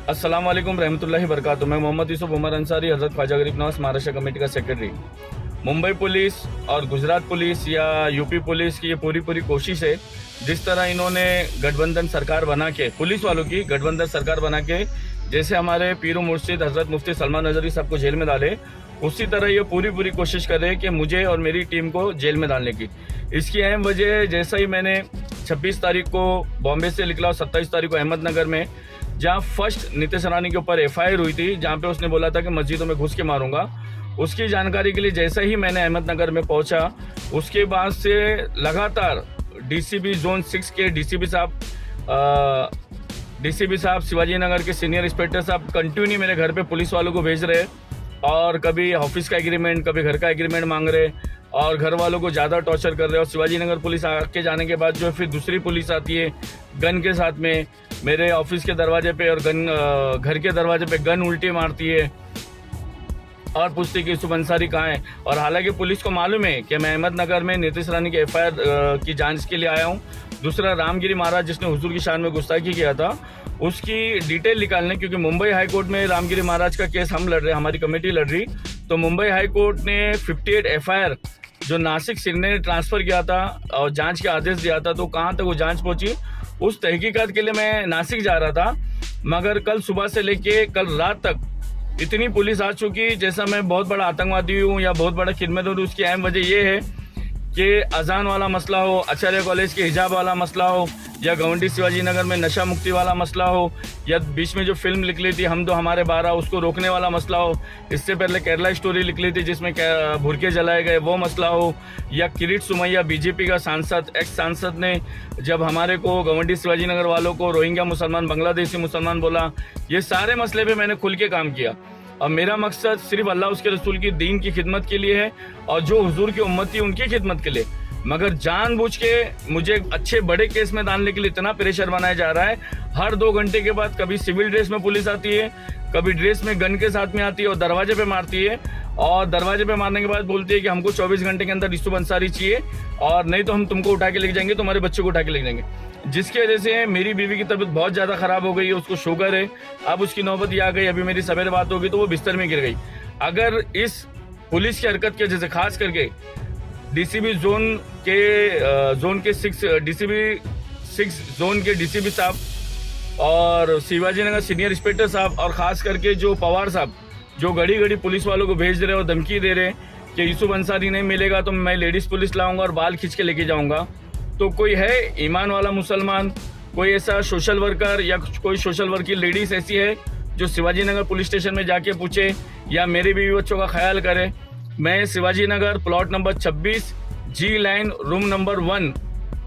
अस्सलाम वालेकुम रहमतुल्लाहि बरकातुहू। मैं मोहम्मद यूसुफ उमर अंसारी, हज़रत ख्वाजा गरीब नवाज महाराष्ट्र कमेटी का सेक्रेटरी। मुंबई पुलिस और गुजरात पुलिस या यूपी पुलिस की ये पूरी कोशिश है, जिस तरह इन्होंने गठबंधन सरकार बना के, पुलिस वालों की गठबंधन सरकार बना के जैसे हमारे पीर मुर्शिद हज़रत मुफ्ती सलमान नजरी साहब को जेल में डाले, उसी तरह ये पूरी कोशिश कर रहे हैं कि मुझे और मेरी टीम को जेल में डालने की। इसकी अहम वजह, जैसा ही मैंने 26 तारीख को बॉम्बे से निकला और 27 तारीख को अहमदनगर में, जहां फर्स्ट नीतीश रानी के ऊपर FIR हुई थी, जहां पे उसने बोला था कि मस्जिदों में घुस के मारूंगा, उसकी जानकारी के लिए जैसे ही मैंने अहमदनगर में पहुंचा, उसके बाद से लगातार DCB जोन 6 के DCB साहब, शिवाजी नगर के सीनियर इंस्पेक्टर साहब कंटिन्यू मेरे घर पे पुलिस वालों को भेज रहे, और कभी ऑफिस का एग्रीमेंट, कभी घर का एग्रीमेंट मांग रहे, और घर वालों को ज़्यादा टॉर्चर कर रहे। और शिवाजी नगर पुलिस आके जाने के बाद जो फिर दूसरी पुलिस आती है गन के साथ में, मेरे ऑफिस के दरवाजे पे और घर के दरवाजे पे गन उल्टी मारती है और पूछती कि यूसुफ अंसारी कहाँ है। और हालांकि पुलिस को मालूम है कि मैं अहमदनगर में नीतीश रानी के FIR की जांच के लिए आया हूँ। दूसरा, रामगिरी महाराज जिसने हुजूर की शान में गुस्ताखी किया था, उसकी डिटेल निकालने, क्योंकि मुंबई हाई कोर्ट में रामगिरी महाराज का केस हम लड़ रहे, हमारी कमेटी लड़ रही, तो मुंबई हाई कोर्ट ने 58 FIR जो नासिक सिरने ने ट्रांसफर किया था और जांच के आदेश दिया था, तो कहाँ तक वो जांच पहुंची, उस तहकीकात के लिए मैं नासिक जा रहा था। मगर कल सुबह से लेके कल रात तक इतनी पुलिस आ चुकी, जैसा मैं बहुत बड़ा आतंकवादी हूँ या बहुत बड़ा खिदमत हूँ। उसकी अहम वजह यह है कि अजान वाला मसला हो, आचार्य कॉलेज के हिजाब वाला मसला हो, या गवंडी शिवाजी नगर में नशा मुक्ति वाला मसला हो, या बीच में जो फिल्म निकली थी हम दो हमारे 12 उसको रोकने वाला मसला हो, इससे पहले केरला स्टोरी निकली थी जिसमें भुरके जलाए गए वो मसला हो, या किरीट सुमैया BJP का सांसद, एक्स सांसद ने जब हमारे को गवंडी शिवाजी नगर वालों को रोहिंग्या मुसलमान, बांग्लादेशी मुसलमान बोला, ये सारे मसले पे मैंने खुल के काम किया। और मेरा मकसद सिर्फ अल्लाह उसके रसूल की दीन की खिदमत के लिए है और जो हुजूर की उम्मत थी उनकी खिदमत के लिए। मगर जानबूझ के मुझे अच्छे बड़े केस में डालने के लिए इतना प्रेशर बनाया जा रहा है। हर 2 घंटे के बाद कभी सिविल ड्रेस में पुलिस आती है, कभी ड्रेस में गन के साथ में आती है और दरवाजे पे मारती है, और दरवाजे पे मारने के बाद बोलती है कि हमको 24 घंटे के अंदर यूसुफ अंसारी चाहिए, और नहीं तो हम तुमको उठा के लेके जाएंगे, तुम्हारे बच्चे को उठा के लेके जाएंगे। जिसकी वजह से मेरी बीवी की तबीयत बहुत ज़्यादा ख़राब हो गई है, उसको शुगर है, अब उसकी नौबत ये आ गई, अभी मेरी सवेरे बात होगी तो वो बिस्तर में गिर गई। अगर इस पुलिस की हरकत की वजह से, खास करके DCB जोन के 6 जोन के DCB साहब और शिवाजी नगर सीनियर इंस्पेक्टर साहब, और ख़ास करके जो पवार साहब जो घड़ी पुलिस वालों को भेज रहे और धमकी दे रहे कि यूसुफ अंसारी नहीं मिलेगा तो मैं लेडीज़ पुलिस लाऊंगा और बाल खींच के लेके जाऊंगा, तो कोई है ईमान वाला मुसलमान, कोई ऐसा सोशल वर्कर या कोई सोशल वर्क की लेडीज़ ऐसी है जो शिवाजी नगर पुलिस स्टेशन में जाके पूछे या मेरे बीवी बच्चों का ख्याल करे? मैं Shivaji Nagar plot number 26 G line room number 1,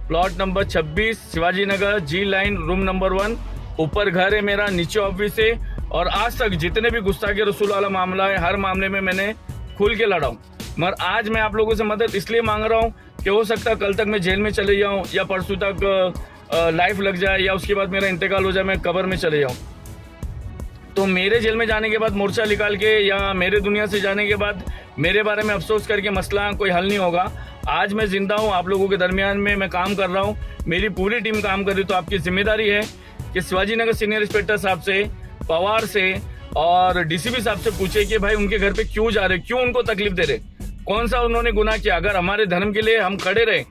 plot number 26 Shivaji Nagar G line room number 1, ऊपर घर है मेरा, नीचे ऑफिस है, और आज तक जितने भी गुस्ताखी रसूल वाला मामला है, हर मामले में मैंने खुल के लड़ा हूँ। मगर आज मैं आप लोगों से मदद इसलिए मांग रहा हूँ कि हो सकता है कल तक मैं जेल में चले जाऊँ, या परसों तक लाइफ लग जाए, या उसके बाद मेरा इंतकाल हो जाए, मैं कब्र में चले जाऊँ। तो मेरे जेल में जाने के बाद मोर्चा निकाल के या मेरे दुनिया से जाने के बाद मेरे बारे में अफसोस करके मसला कोई हल नहीं होगा। आज मैं जिंदा हूँ, आप लोगों के दरमियान में मैं काम कर रहा हूँ, मेरी पूरी टीम काम कर रही, तो आपकी जिम्मेदारी है कि शिवाजी नगर सीनियर इंस्पेक्टर साहब से, पवार से और DCB साहब से पूछे कि भाई उनके घर पे क्यों जा रहे, क्यों उनको तकलीफ दे रहे, कौन सा उन्होंने गुनाह किया? अगर हमारे धर्म के लिए हम खड़े रहे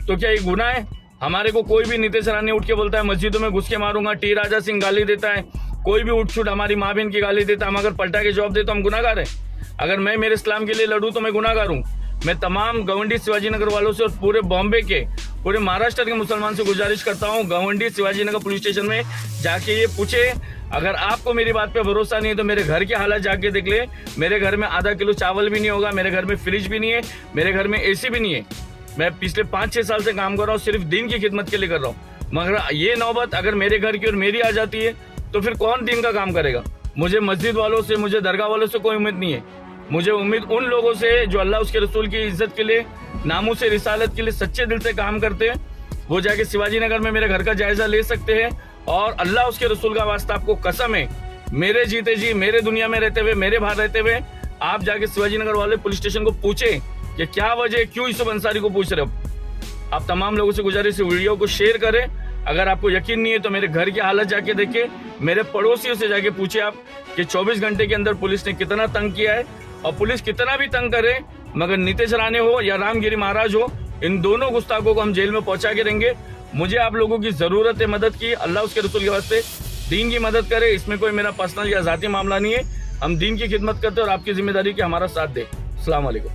तो क्या ये गुनाह है? हमारे को कोई भी नीतीश रानी उठ के बोलता है मस्जिदों में घुस के मारूंगा, T राजा सिंह गाली देता है, कोई भी उठ छूट हमारी माँ बहन की गाली देता है, हम अगर पलटा के जवाब दे तो हम गुनाहगार हैं? अगर मैं मेरे इस्लाम के लिए लड़ूं तो मैं गुनाहगार हूँ? मैं तमाम गवंडी शिवाजी नगर वालों से और पूरे बॉम्बे के, पूरे महाराष्ट्र के मुसलमान से गुजारिश करता हूँ, गवंडी शिवाजी नगर पुलिस स्टेशन में जाके ये पूछे। अगर आपको मेरी बात पे भरोसा नहीं है तो मेरे घर के हालात जाके देख ले। मेरे घर में आधा किलो चावल भी नहीं होगा, मेरे घर में फ्रिज भी नहीं है, मेरे घर में AC भी नहीं है। मैं पिछले 5-6 साल से काम कर रहा हूँ, सिर्फ दीन की खिदमत के लिए कर रहा हूँ। मगर ये नौबत अगर मेरे घर की और मेरी आ जाती है तो फिर कौन दीन का काम करेगा? मुझे मस्जिद वालों से, मुझे दरगाह वालों से कोई उम्मीद नहीं है। मुझे उम्मीद उन लोगों से जो अल्लाह उसके रसूल की इज्जत के लिए, नामूस से रिसालत के लिए सच्चे दिल से काम करते हैं। वो जाके शिवाजी नगर में मेरे घर का जायजा ले सकते हैं, और अल्लाह उसके रसूल का वास्ता आपको कसम है, मेरे जीते जी, मेरे दुनिया में रहते हुए, मेरे बाहर रहते हुए, आप जाके शिवाजी नगर वाले पुलिस स्टेशन को पूछे कि क्या वजह, क्यों यूसुफ अंसारी को पूछ रहे हो। आप तमाम लोगों से गुजारिश है वीडियो को शेयर करें अगर आपको यकीन नहीं है तो मेरे घर की हालत जाके देखिए, मेरे पड़ोसियों से जाके पूछे आप कि 24 घंटे के अंदर पुलिस ने कितना तंग किया है। और पुलिस कितना भी तंग करे, मगर नीतीश राणे हो या रामगिरी महाराज हो, इन दोनों गुस्ताखों को हम जेल में पहुंचा के रहेंगे। मुझे आप लोगों की जरूरत है मदद की, अल्लाह उसके रसूल के वास्ते दीन की मदद करे। इसमें कोई मेरा पर्सनल या जाती मामला नहीं है, हम दीन की खिदमत करते हैं और आपकी जिम्मेदारी की हमारा साथ दे। अस्सलाम वालेकुम।